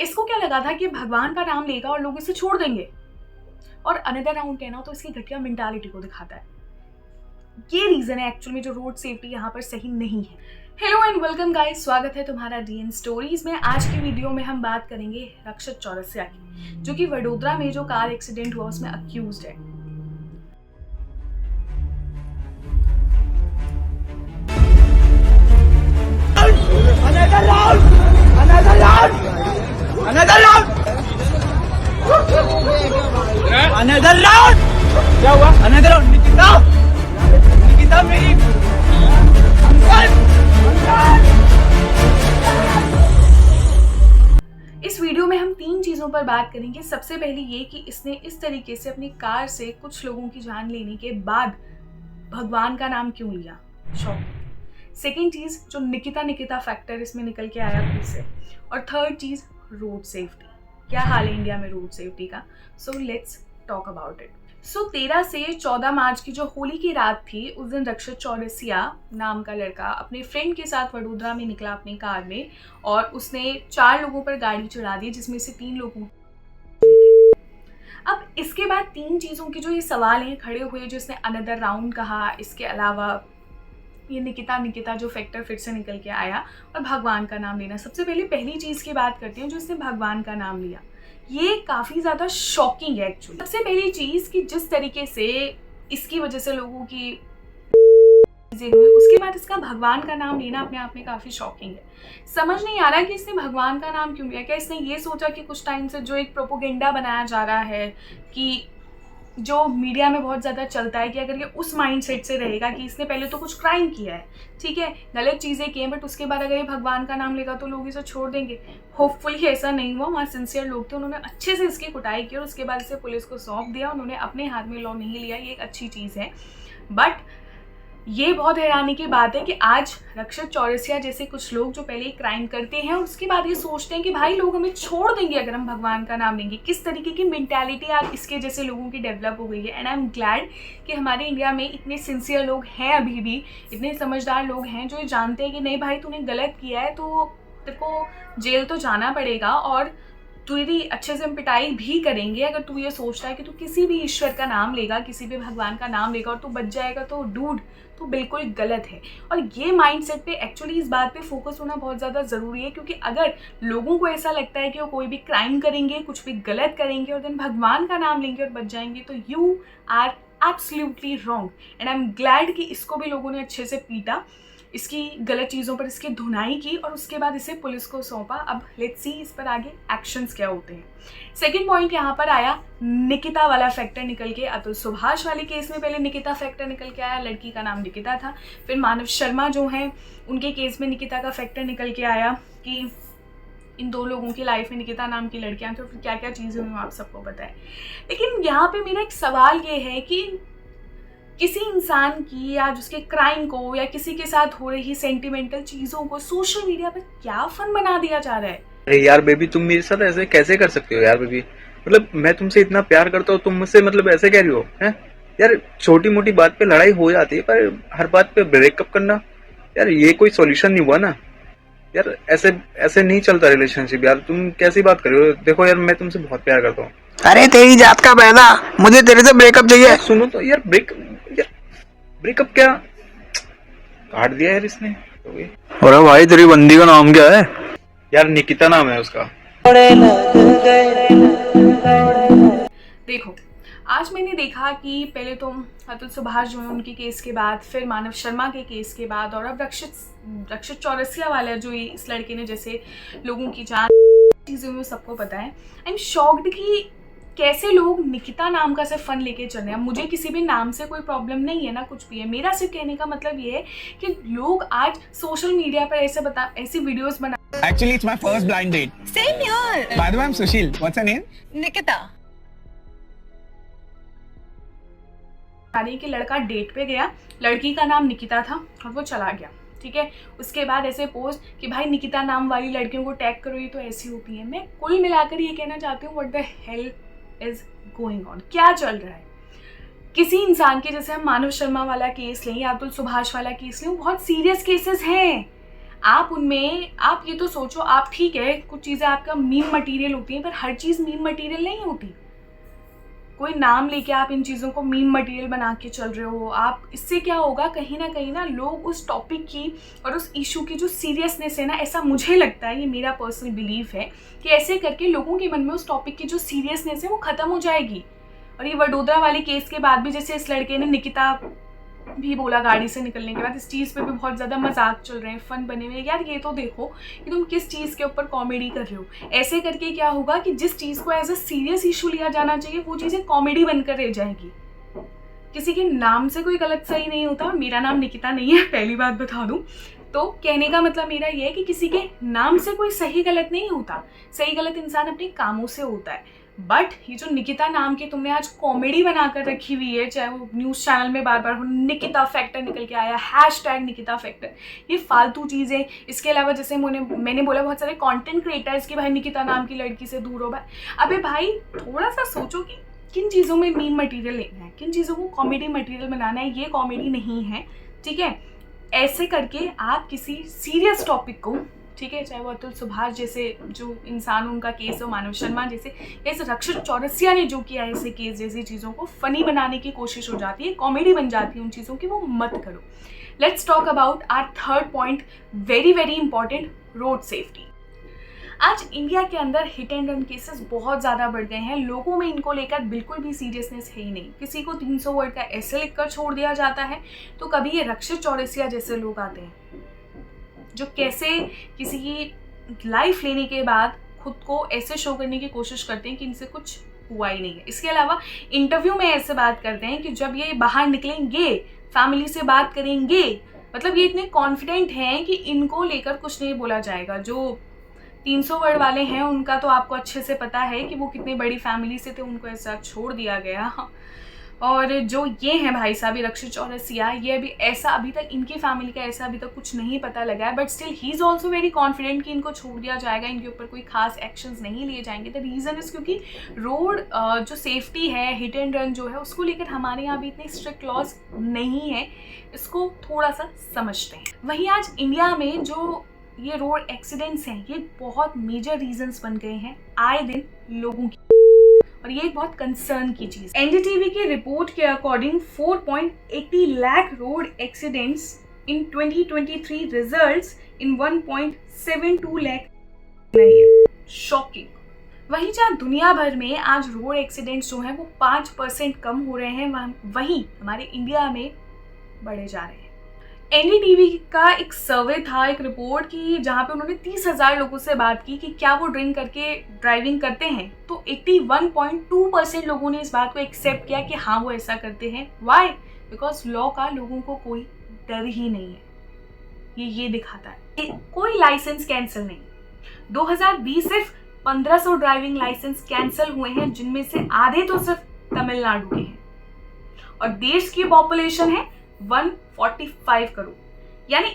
इसको क्या लगा था कि भगवान का नाम लेगा और लोग इसे छोड़ देंगे, और अनदर राउंड कहना तो इसकी घटिया मेंटालिटी को दिखाता है। ये रीजन है एक्चुअली में जो रोड सेफ्टी यहाँ पर सही नहीं है। हेलो एंड वेलकम गाइस, स्वागत है तुम्हारा डीएन स्टोरीज में। आज की वीडियो में हम बात करेंगे रक्षित चौरसिया की, जो कि वडोदरा में जो कार एक्सीडेंट हुआ उसमें अक्यूज्ड है। Another round! क्या हुआ? Another round! निकिता मेरी इस वीडियो में हम 3 चीजों पर बात करेंगे। सबसे पहले ये कि इसने इस तरीके से अपनी कार से कुछ लोगों की जान लेने के बाद भगवान का नाम क्यों लिया, शॉक। सेकेंड चीज, जो निकिता फैक्टर इसमें निकल के आया फिर से। और थर्ड चीज, रोड सेफ्टी। क्या हाल है इंडिया में रोड सेफ्टी का। So let's talk about it. सो 13 से 14 मार्च की जो होली की रात थी, उस दिन रक्षित चौरसिया नाम का लड़का अपने फ्रेंड के साथ वडोदरा में निकला अपनी कार में, और उसने 4 लोगों पर गाड़ी चढ़ा दी, जिसमें से 3 लोगों। अब इसके बाद 3 चीज़ों के जो ये सवाल हैं खड़े हुए, जो इसने अनदर राउंड कहा, इसके अलावा ये निकिता जो फैक्टर फिर से निकल के आया, और भगवान का नाम लेना। सबसे पहले पहली चीज़ की बात करते हैं, जो इसने भगवान का नाम लिया। ये काफ़ी ज़्यादा शॉकिंग है एक्चुअली। सबसे पहली चीज़ कि जिस तरीके से इसकी वजह से लोगों की चीज़ें हुई, उसके बाद इसका भगवान का नाम लेना अपने आप में काफ़ी शॉकिंग है। समझ नहीं आ रहा कि इसने भगवान का नाम क्यों लिया। क्या इसने ये सोचा कि कुछ टाइम से जो एक प्रोपोगेंडा बनाया जा रहा है, कि जो मीडिया में बहुत ज़्यादा चलता है, कि अगर ये उस माइंडसेट से रहेगा कि इसने पहले तो कुछ क्राइम किया है, ठीक है, गलत चीज़ें की हैं, बट उसके बाद अगर ये भगवान का नाम लेगा तो लोग इसे छोड़ देंगे। होपफुली ऐसा नहीं हुआ। वहाँ सिंसियर लोग थे, उन्होंने अच्छे से इसकी कुटाई की और उसके बाद इसे पुलिस को सौंप दिया। उन्होंने अपने हाथ में लॉ नहीं लिया, ये एक अच्छी चीज़ है। बट ये बहुत हैरानी की बात है कि आज रक्षित चौरसिया जैसे कुछ लोग जो पहले क्राइम करते हैं और उसके बाद ये सोचते हैं कि भाई लोग हमें छोड़ देंगे अगर हम भगवान का नाम लेंगे। किस तरीके की मेंटालिटी आज इसके जैसे लोगों की डेवलप हो गई है। एंड आई एम ग्लैड कि हमारे इंडिया में इतने सिंसियर लोग हैं, अभी भी इतने समझदार लोग हैं, जो ये जानते हैं कि नहीं भाई तूने गलत किया है तो तेरे को जेल तो जाना पड़ेगा, और तेरी अच्छे से हम पिटाई भी करेंगे अगर तू ये सोचता है कि तू किसी भी ईश्वर का नाम लेगा, किसी भी भगवान का नाम लेगा और तू बच जाएगा, तो डूड तो बिल्कुल गलत है। और ये माइंडसेट पे एक्चुअली इस बात पे फोकस होना बहुत ज़्यादा ज़रूरी है, क्योंकि अगर लोगों को ऐसा लगता है कि वो कोई भी क्राइम करेंगे, कुछ भी गलत करेंगे और देन भगवान का नाम लेंगे और बच जाएंगे, तो you are absolutely wrong. And I am glad कि इसको भी लोगों ने अच्छे से पीटा, इसकी गलत चीज़ों पर इसकी धुनाई की और उसके बाद इसे पुलिस को सौंपा। अब लेट्स सी इस पर आगे एक्शंस क्या होते हैं। सेकंड पॉइंट यहाँ पर आया निकिता वाला फैक्टर निकल के। अतुल सुभाष वाले केस में पहले निकिता फैक्टर निकल के आया, लड़की का नाम निकिता था। फिर मानव शर्मा जो हैं उनके केस में निकिता का फैक्टर निकल के आया कि इन 2 लोगों की लाइफ में निकिता नाम की लड़कियाँ, तो फिर क्या क्या चीज़ें हुई आप सबको पता है। लेकिन यहाँ पर मेरा एक सवाल ये है कि किसी इंसान की या उसके क्राइम को या किसी के साथ हो रही सेंटिमेंटल चीज़ों को सोशल मीडिया पर क्या फन बना दिया जा रहा है। अरे यार बेबी, तुम मेरे साथ ऐसे कैसे कर सकते हो यार बेबी। मतलब मैं तुमसे इतना प्यार करता हूँ, तुम मुझसे मतलब ऐसे कह रही हो हैं यार। छोटी मोटी बात पे लड़ाई हो जाती है, पर हर बात पे ब्रेकअप करना यार, ये कोई सॉल्यूशन नहीं हुआ ना यार। ऐसे नहीं चलता रिलेशनशिप यार। तुम कैसी बात कर रहे हो। देखो यार, मैं तुमसे बहुत प्यार करता हूँ। अरे तेरी जात का पैदा, मुझे तेरे से ब्रेकअप चाहिए। सुनो तो यार, ब्रेकअप क्या काट दिया यार इसने। अरे भाई तेरी बंदी का नाम क्या है? यार निकिता नाम है उसका। देखो, आज मैंने देखा कि पहले तो अतुल सुभाष जो है उनके केस के बाद, फिर मानव शर्मा के केस के बाद, और अब रक्षित चौरसिया वाला जो इस लड़के ने जैसे लोगों की जान चीज़ें हुई, सबको पता है। आई एम शॉक्ड कि कैसे लोग निकिता नाम का सिर्फ फन लेके चल रहे हैं। मुझे किसी भी नाम से कोई प्रॉब्लम नहीं है ना, कुछ भी है। मेरा सिर्फ कहने का मतलब ये है कि लोग आज सोशल मीडिया पर ऐसी वीडियोस बना। Actually, it's my first blind date. Same here. By the way, I'm Sushil. What's your name? Nikita. रही कि लड़का डेट पे गया, लड़की का नाम निकिता था और वो चला गया, ठीक है। उसके बाद ऐसे पोस्ट कि भाई निकिता नाम वाली लड़कियों को टैग करो, ये तो ऐसी होती है। मैं कुल मिलाकर ये कहना चाहती हूँ, what the hell is going on, क्या चल रहा है। किसी इंसान के, जैसे हम मानव शर्मा वाला केस लें या अतुल सुभाष वाला केस लें, वो बहुत सीरियस केसेस हैं। आप उनमें, आप ये तो सोचो, आप ठीक है कुछ चीज़ें आपका मीम मटेरियल होती हैं, पर हर चीज़ मीम मटेरियल नहीं होती। कोई नाम लेके आप इन चीज़ों को मीम मटेरियल बना के चल रहे हो, आप इससे क्या होगा, कहीं ना लोग उस टॉपिक की और उस इशू की जो सीरियसनेस है ना, ऐसा मुझे लगता है, ये मेरा पर्सनल बिलीफ है कि ऐसे करके लोगों के मन में उस टॉपिक की जो सीरियसनेस है वो ख़त्म हो जाएगी। और ये वडोदरा वाले केस के बाद भी जैसे इस लड़के ने निकिता भी बोला गाड़ी से निकलने के बाद, इस चीज़ पे भी बहुत ज़्यादा मजाक चल रहे हैं, फन बने हुए। यार ये तो देखो कि तुम किस चीज़ के ऊपर कॉमेडी कर रहे हो। ऐसे करके क्या होगा कि जिस चीज़ को एज अ सीरियस इशू लिया जाना चाहिए वो चीज़ें कॉमेडी बनकर रह जाएंगी। किसी के नाम से कोई गलत सही नहीं होता। मेरा नाम निकिता नहीं है, पहली बात बता दूं। तो कहने का मतलब मेरा ये है कि किसी के नाम से कोई सही गलत नहीं होता। सही गलत इंसान अपने कामों से होता है। बट ये जो निकिता नाम की तुमने आज कॉमेडी बनाकर रखी हुई है, चाहे वो न्यूज़ चैनल में बार बार निकिता फैक्टर निकल के आया, हैशटैग निकिता फैक्टर, ये फालतू चीज़ें। इसके अलावा जैसे मैंने बोला बहुत सारे कंटेंट क्रिएटर्स की भाई निकिता नाम की लड़की से दूर हो भाई। अबे भाई थोड़ा सा सोचो कि किन चीज़ों में मीम मटेरियल लेना है, किन चीज़ों को कॉमेडी मटेरियल बनाना है। ये कॉमेडी नहीं है, ठीक है। ऐसे करके आप किसी सीरियस टॉपिक को, ठीक है, चाहे वो अतुल सुभाष जैसे जो इंसान उनका केस हो, मानव शर्मा जैसे, ऐसे रक्षित चौरसिया ने जो किया है, ऐसे केस जैसी चीज़ों को फनी बनाने की कोशिश हो जाती है, कॉमेडी बन जाती है उन चीज़ों की, वो मत करो। Let's talk about our third point, very very important, road safety. आज इंडिया के अंदर हिट एंड रन केसेस बहुत ज़्यादा बढ़ गए हैं। लोगों में इनको लेकर बिल्कुल भी सीरियसनेस है ही नहीं। किसी को 300 वर्ड का ऐसे लिखकर छोड़ दिया जाता है, तो कभी ये रक्षित चौरसिया जैसे लोग आते हैं जो कैसे किसी की लाइफ लेने के बाद खुद को ऐसे शो करने की कोशिश करते हैं कि इनसे कुछ हुआ ही नहीं है। इसके अलावा इंटरव्यू में ऐसे बात करते हैं कि जब ये बाहर निकलेंगे, फैमिली से बात करेंगे, मतलब ये इतने कॉन्फिडेंट हैं कि इनको लेकर कुछ नहीं बोला जाएगा। जो 300 वर्ड वाले हैं उनका तो आपको अच्छे से पता है कि वो कितनी बड़ी फैमिली से थे, उनको ऐसा छोड़ दिया गया। और जो ये हैं भाई साहब रक्षित चौरसिया, ये अभी तक इनकी फैमिली का ऐसा अभी तक कुछ नहीं पता लगा है, but still he is also very confident कि इनको छोड़ दिया जाएगा, इनके ऊपर कोई खास एक्शंस नहीं लिए जाएंगे। द रीज़न इज़ क्योंकि रोड जो सेफ्टी है, हिट एंड रन जो है, उसको लेकर हमारे यहाँ भी इतने स्ट्रिक्ट लॉज नहीं है, इसको थोड़ा सा समझते हैं। वहीं आज इंडिया में जो ये रोड एक्सीडेंट्स हैं, ये बहुत मेजर रीजंस बन गए हैं आए दिन लोगों की, और ये एक बहुत कंसर्न की चीज़। एनडीटीवी की रिपोर्ट के according 4.80 lakh road accidents in 2023 results in 1.72 lakh. Shocking. वहीं जहाँ दुनिया भर में आज रोड एक्सीडेंट्स जो हैं वो 5% कम हो रहे हैं, वहीं हमारे इंडिया में बढ़े जा रहे हैं। एनडीटीवी का एक सर्वे था, एक रिपोर्ट की, जहाँ पे उन्होंने 30,000 लोगों से बात की कि क्या वो ड्रिंक करके ड्राइविंग करते हैं, तो 81.2% लोगों ने इस बात को एक्सेप्ट किया कि हाँ वो ऐसा करते हैं। वाई? बिकॉज लॉ का लोगों को कोई डर ही नहीं है। ये दिखाता है। कोई लाइसेंस कैंसिल नहीं। 2020 सिर्फ 1500 ड्राइविंग लाइसेंस कैंसिल हुए हैं, जिनमें से आधे तो सिर्फ तमिलनाडु के हैं, और देश की पॉपुलेशन है 145 करोड़। यानी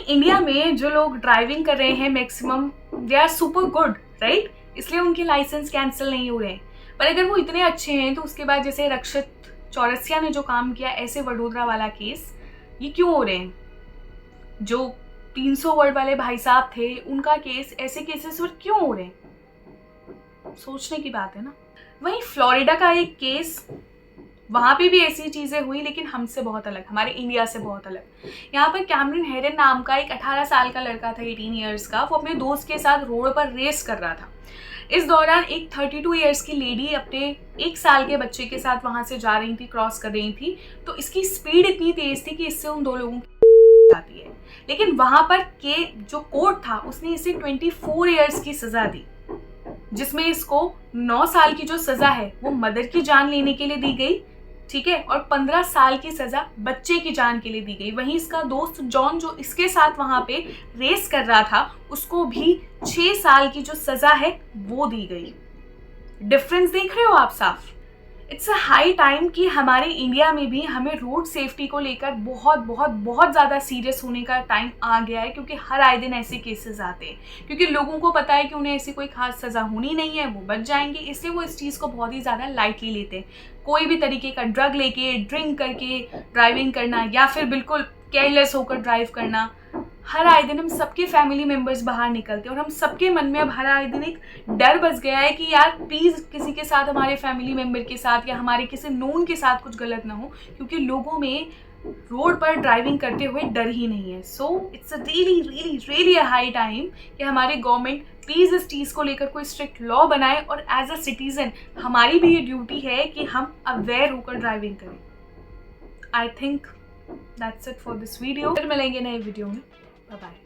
इंडिया में जो लोग ड्राइविंग कर रहे हैं maximum they are super good, right? इसलिए उनके लाइसेंस कैंसिल नहीं हो रहे हैं। पर अगर वो इतने अच्छे हैं तो उसके बाद जैसे रक्षित चौरसिया ने जो काम किया, ऐसे वडोदरा वाला केस, ये क्यों हो रहे हैं? जो 300 वर्ड वाले भाई साहब थे, उनका केस, ऐसे केसेस पर क्यों हो रहे हैं? सोचने की बात है ना। वहीं फ्लोरिडा का एक केस, वहाँ पे भी ऐसी चीज़ें हुई, लेकिन हमसे बहुत अलग, हमारे इंडिया से बहुत अलग। यहाँ पर कैमरन हेरन नाम का एक 18 साल का लड़का था, 18 ईयर्स का, वो अपने दोस्त के साथ रोड पर रेस कर रहा था। इस दौरान एक 32 ईयर्स की लेडी अपने 1 साल के बच्चे के साथ वहाँ से जा रही थी, क्रॉस कर रही थी, तो इसकी स्पीड इतनी तेज़ थी कि इससे उन दो लोगों की जाती है। लेकिन वहाँ पर के जो कोर्ट था उसने इसे 24 ईयर्स की सज़ा दी, जिसमें इसको 9 साल की जो सज़ा है वो मदर की जान लेने के लिए दी गई, ठीक है, और 15 साल की सजा बच्चे की जान के लिए दी गई। वहीं इसका दोस्त जॉन जो इसके साथ वहां पे रेस कर रहा था, उसको भी 6 साल की जो सजा है वो दी गई। डिफरेंस देख रहे हो आप साफ? इट्स अ हाई टाइम कि हमारे इंडिया में भी हमें रोड सेफ्टी को लेकर बहुत बहुत बहुत ज़्यादा सीरियस होने का टाइम आ गया है, क्योंकि हर आए दिन ऐसे केसेस आते हैं, क्योंकि लोगों को पता है कि उन्हें ऐसी कोई खास सज़ा होनी नहीं है, वो बच जाएंगे, इसलिए वो इस चीज़ को बहुत ही ज़्यादा लाइटली लेते हैं। कोई भी तरीके का ड्रग लेके, ड्रिंक करके ड्राइविंग करना, या फिर बिल्कुल केयरलेस होकर ड्राइव करना। हर आए दिन हम सबके फैमिली मेम्बर्स बाहर निकलते हैं और हम सबके मन में अब हर आए दिन एक डर बस गया है कि यार प्लीज़ किसी के साथ, हमारे फैमिली मेम्बर के साथ या हमारे किसी नोन के साथ कुछ गलत ना हो, क्योंकि लोगों में रोड पर ड्राइविंग करते हुए डर ही नहीं है। So it's a really a high time कि हमारे गवर्नमेंट प्लीज़ इस चीज़ को लेकर कोई स्ट्रिक्ट लॉ बनाए और एज अ सिटीज़न हमारी भी ये ड्यूटी है कि हम अवेयर होकर ड्राइविंग करें। I think that's it for this video. फिर मिलेंगे नए वीडियो में। Bye bye.